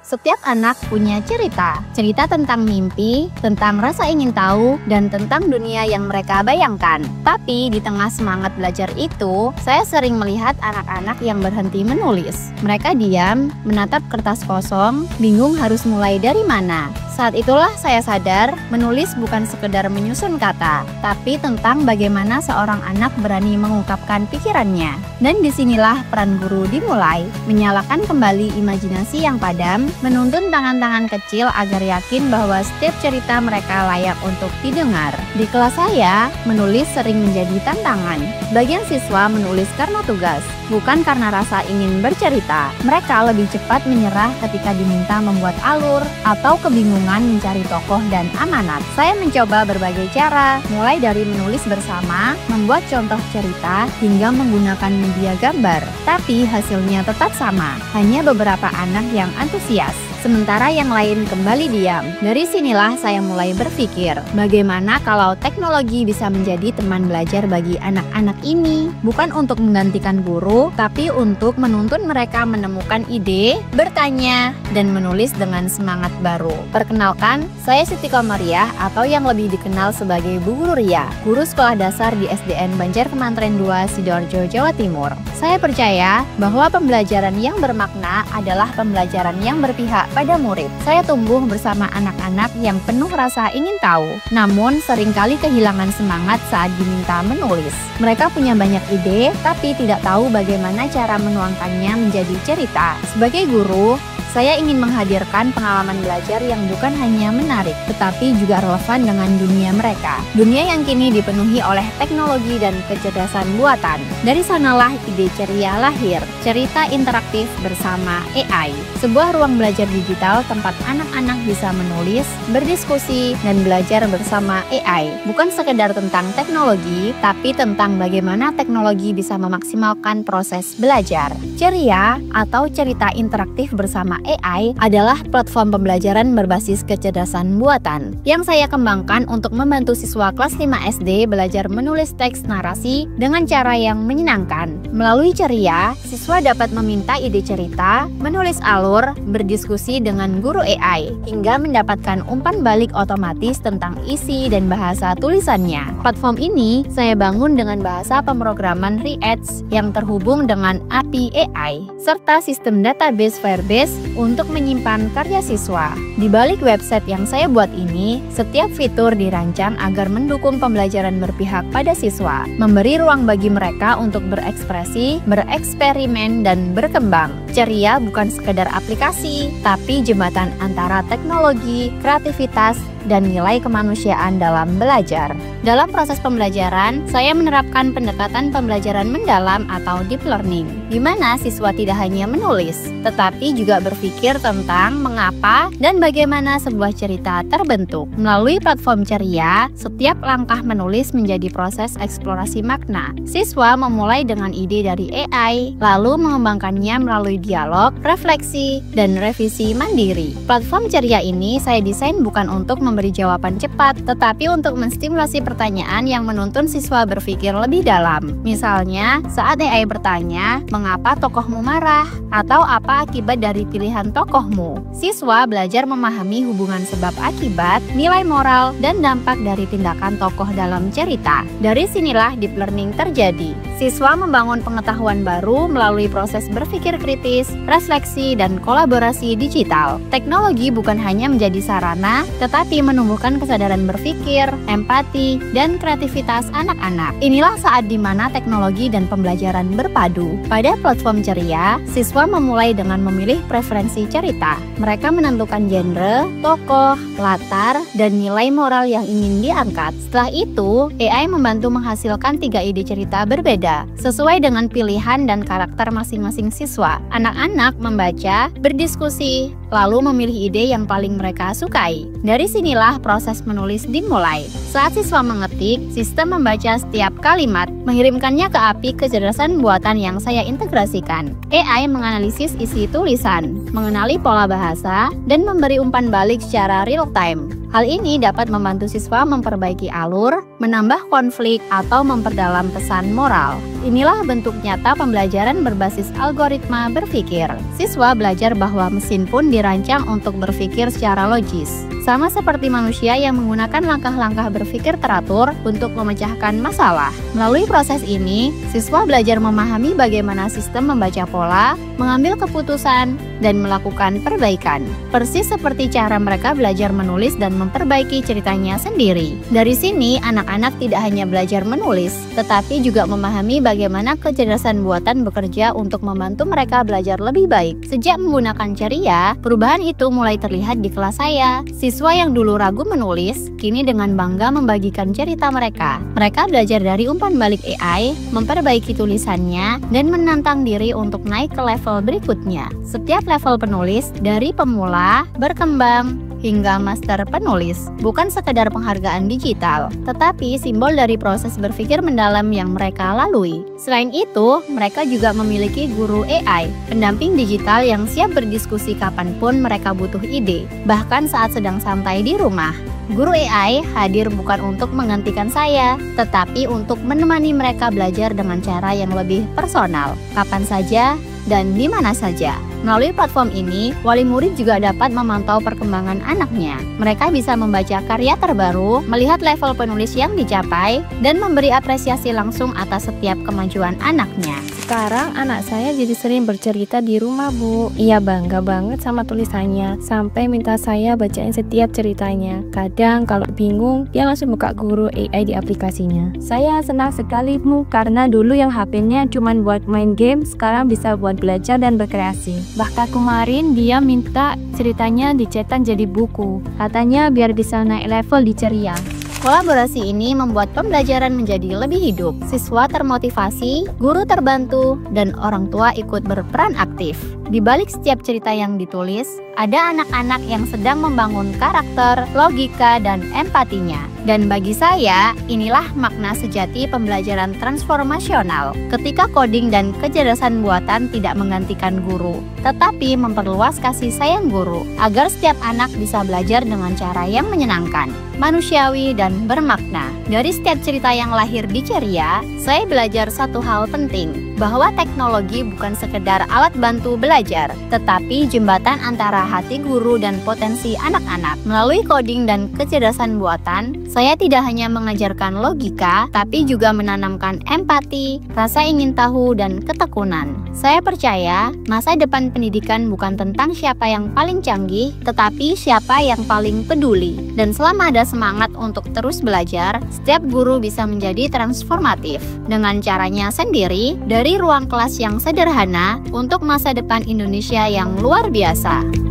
Setiap anak punya cerita. Cerita tentang mimpi, tentang rasa ingin tahu, dan tentang dunia yang mereka bayangkan. Tapi di tengah semangat belajar itu, saya sering melihat anak-anak yang berhenti menulis. Mereka diam, menatap kertas kosong, bingung harus mulai dari mana. Saat itulah saya sadar, menulis bukan sekedar menyusun kata, tapi tentang bagaimana seorang anak berani mengungkapkan pikirannya. Dan disinilah peran guru dimulai, menyalakan kembali imajinasi yang padam, menuntun tangan-tangan kecil agar yakin bahwa setiap cerita mereka layak untuk didengar. Di kelas saya, menulis sering menjadi tantangan. Bagian siswa menulis karena tugas, bukan karena rasa ingin bercerita. Mereka lebih cepat menyerah ketika diminta membuat alur atau kebingungan mencari tokoh dan amanat. Saya mencoba berbagai cara, mulai dari menulis bersama, membuat contoh cerita, hingga menggunakan media gambar. Tapi hasilnya tetap sama, hanya beberapa anak yang antusias, sementara yang lain kembali diam. Dari sinilah saya mulai berpikir, bagaimana kalau teknologi bisa menjadi teman belajar bagi anak-anak ini? Bukan untuk menggantikan guru, tapi untuk menuntun mereka menemukan ide, bertanya, dan menulis dengan semangat baru. Perkenalkan, saya Siti Komariah atau yang lebih dikenal sebagai Bu Guru Ria, guru sekolah dasar di SDN Banjar Kemantren 2, Sidoarjo, Jawa Timur. Saya percaya bahwa pembelajaran yang bermakna adalah pembelajaran yang berpihak pada murid. Saya tumbuh bersama anak-anak yang penuh rasa ingin tahu, namun seringkali kehilangan semangat saat diminta menulis. Mereka punya banyak ide, tapi tidak tahu bagaimana cara menuangkannya menjadi cerita. Sebagai guru, saya ingin menghadirkan pengalaman belajar yang bukan hanya menarik, tetapi juga relevan dengan dunia mereka. Dunia yang kini dipenuhi oleh teknologi dan kecerdasan buatan. Dari sanalah ide ceria lahir, cerita interaktif bersama AI. Sebuah ruang belajar digital tempat anak-anak bisa menulis, berdiskusi, dan belajar bersama AI. Bukan sekedar tentang teknologi, tapi tentang bagaimana teknologi bisa memaksimalkan proses belajar. Ceria atau cerita interaktif bersama AI adalah platform pembelajaran berbasis kecerdasan buatan yang saya kembangkan untuk membantu siswa kelas 5 SD belajar menulis teks narasi dengan cara yang menyenangkan. Melalui Ceria, siswa dapat meminta ide cerita, menulis alur, berdiskusi dengan guru AI, hingga mendapatkan umpan balik otomatis tentang isi dan bahasa tulisannya. Platform ini saya bangun dengan bahasa pemrograman Re-Edge yang terhubung dengan API AI, serta sistem database Firebase untuk menyimpan karya siswa. Di balik website yang saya buat ini, setiap fitur dirancang agar mendukung pembelajaran berpihak pada siswa, memberi ruang bagi mereka untuk berekspresi, bereksperimen, dan berkembang. Ceria bukan sekedar aplikasi, tapi jembatan antara teknologi, kreativitas, dan nilai kemanusiaan dalam belajar. Dalam proses pembelajaran, saya menerapkan pendekatan pembelajaran mendalam atau deep learning, di mana siswa tidak hanya menulis, tetapi juga berpikir tentang mengapa dan bagaimana sebuah cerita terbentuk. Melalui platform Ceria, setiap langkah menulis menjadi proses eksplorasi makna. Siswa memulai dengan ide dari AI, lalu mengembangkannya melalui dialog, refleksi, dan revisi mandiri. Platform Ceria ini saya desain bukan untuk memberi jawaban cepat, tetapi untuk menstimulasi pertanyaan yang menuntun siswa berpikir lebih dalam. Misalnya, saat AI bertanya, mengapa tokohmu marah? Atau apa akibat dari pilihan tokohmu? Siswa belajar memahami hubungan sebab akibat, nilai moral, dan dampak dari tindakan tokoh dalam cerita. Dari sinilah deep learning terjadi. Siswa membangun pengetahuan baru melalui proses berpikir kritis, refleksi, dan kolaborasi digital. Teknologi bukan hanya menjadi sarana, tetapi menumbuhkan kesadaran berpikir, empati, dan kreativitas anak-anak. Inilah saat di mana teknologi dan pembelajaran berpadu. Pada platform Ceria, siswa memulai dengan memilih preferensi cerita. Mereka menentukan genre, tokoh, latar, dan nilai moral yang ingin diangkat. Setelah itu, AI membantu menghasilkan 3 ide cerita berbeda, sesuai dengan pilihan dan karakter masing-masing siswa. Anak-anak membaca, berdiskusi, lalu memilih ide yang paling mereka sukai. Dari sinilah proses menulis dimulai. Saat siswa mengetik, sistem membaca setiap kalimat, mengirimkannya ke API kecerdasan buatan yang saya integrasikan. AI menganalisis isi tulisan, mengenali pola bahasa, dan memberi umpan balik secara real time. Hal ini dapat membantu siswa memperbaiki alur, menambah konflik, atau memperdalam pesan moral. Inilah bentuk nyata pembelajaran berbasis algoritma berpikir. Siswa belajar bahwa mesin pun dirancang untuk berpikir secara logis. Sama seperti manusia yang menggunakan langkah-langkah berpikir teratur untuk memecahkan masalah. Melalui proses ini, siswa belajar memahami bagaimana sistem membaca pola, mengambil keputusan, dan melakukan perbaikan. Persis seperti cara mereka belajar menulis dan memperbaiki ceritanya sendiri. Dari sini, anak-anak tidak hanya belajar menulis, tetapi juga memahami bagaimana kecerdasan buatan bekerja untuk membantu mereka belajar lebih baik. Sejak menggunakan Ceria, perubahan itu mulai terlihat di kelas saya. Siswa yang dulu ragu menulis, kini dengan bangga membagikan cerita mereka. Mereka belajar dari umpan balik AI, memperbaiki tulisannya, dan menantang diri untuk naik ke level berikutnya. Setiap level penulis, dari pemula, berkembang, hingga master penulis, bukan sekedar penghargaan digital, tetapi simbol dari proses berpikir mendalam yang mereka lalui. Selain itu, mereka juga memiliki guru AI, pendamping digital yang siap berdiskusi kapanpun mereka butuh ide, bahkan saat sedang santai di rumah. Guru AI hadir bukan untuk menggantikan saya, tetapi untuk menemani mereka belajar dengan cara yang lebih personal, kapan saja dan di mana saja. Melalui platform ini, wali murid juga dapat memantau perkembangan anaknya. Mereka bisa membaca karya terbaru, melihat level penulis yang dicapai, dan memberi apresiasi langsung atas setiap kemajuan anaknya. Sekarang anak saya jadi sering bercerita di rumah, Bu. Ia bangga banget sama tulisannya, sampai minta saya bacain setiap ceritanya. Kadang kalau bingung, dia langsung buka guru AI di aplikasinya. Saya senang sekali, Bu, karena dulu yang HP-nya cuma buat main game, sekarang bisa buat belajar dan berkreasi. Bahkan kemarin dia minta ceritanya dicetak jadi buku. Katanya biar bisa naik level di Ceria. Kolaborasi ini membuat pembelajaran menjadi lebih hidup. Siswa termotivasi, guru terbantu, dan orang tua ikut berperan aktif. Di balik setiap cerita yang ditulis, ada anak-anak yang sedang membangun karakter, logika, dan empatinya. Dan bagi saya, inilah makna sejati pembelajaran transformasional. Ketika coding dan kecerdasan buatan tidak menggantikan guru, tetapi memperluas kasih sayang guru, agar setiap anak bisa belajar dengan cara yang menyenangkan, manusiawi, dan bermakna. Dari setiap cerita yang lahir di Ceria, saya belajar satu hal penting, bahwa teknologi bukan sekedar alat bantu belajar, tetapi jembatan antara hati guru dan potensi anak-anak. Melalui coding dan kecerdasan buatan, saya tidak hanya mengajarkan logika, tapi juga menanamkan empati, rasa ingin tahu, dan ketekunan. Saya percaya, masa depan pendidikan bukan tentang siapa yang paling canggih, tetapi siapa yang paling peduli. Dan selama ada semangat untuk terus belajar, setiap guru bisa menjadi transformatif dengan caranya sendiri, dari ruang kelas yang sederhana untuk masa depan Indonesia yang luar biasa.